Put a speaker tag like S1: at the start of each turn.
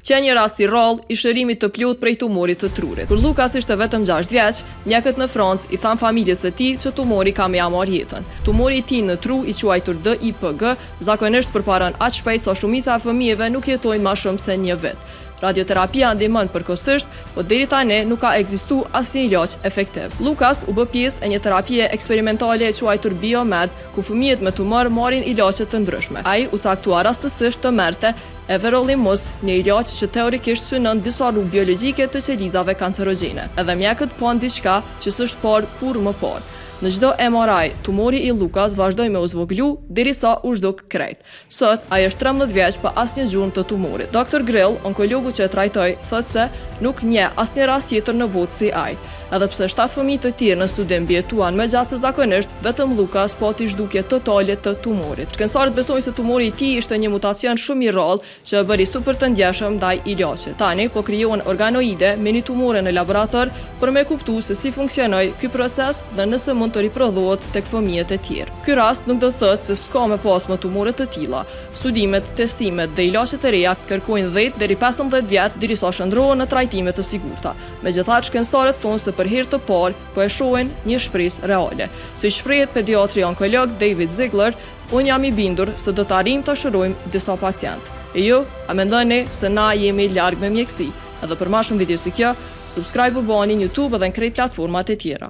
S1: që një rast i rrallë i shërimit të plot prej tumorit të trurit. Kur Lukas ishte vetëm 6 vjeç, mjekët në Francë i than familjes së tij që tumori ka me ia marrë jetën. Tumori i tij në tru, i quajtur DIPG, zakonisht përparon aq shpejt sa shumica e fëmijëve nuk jetojnë më shumë se 1 vit. Radioterapia ndihmon përkohësisht, por deri tani nuk ka ekzistuar asnjë ilaç efektiv. Lukas u bë pjesë e një terapie eksperimentale e quajtur Biomed, ku fëmijët me tumor marrin ilaçe të ndryshme. Ai u caktua rastësisht të merrte everolimus, një ilaç që teorikisht synon disa rrugë biologjike të qelizave kancerogjene. Edhe mjekët pan diçka që s'është parë kurrë më parë. Në çdo MRI, tumori i Lukas vazhdoi me u zvoglu derisa u zhduk krejt. Sot ai është 13 vjeç pa asnjë gjurmë të tumorit. Dr. Grill, onkologu që e trajtoi, thotë se nuk njeh asnjë rast tjetër në botë si ai. Edhe pse 7 fëmijë të tjerë në studim bjetuan më gjatë se zakonisht, vetëm Lukas pati zhdukje totale të tumorit. Shkencëtarët besojnë se tumori i tij ishte një mutacion shumë i rrallë që e bëri super të ngjeshëm ndaj ilaçit. Tani po krijohen organoide mini tumore në laborator për me kuptuar se si funksionoi ky proces dhe nëse mund të riprodhohet tek fëmijët e tjerë. Ky rast nuk do të thotë se s'ka me pas më tumore të tilla. Studimet, testimet dhe ilaçet e reja kërkojnë 10 deri 15 vjet derisa shndrohen në trajtime të sigurta. Megjithatë, shkencëtarët thonë se për herë të parë po e shohin një shpresë reale. Si shprehet pediatri onkolog David Ziegler, unë jam i bindur se do të arrijmë ta shërojmë disa pacientë. E ju, a mendoni se na jemi larg me mjeksi? Edhe për më shumë video si kjo, subscribe bëni në YouTube dhe në krejt platformat e tjera.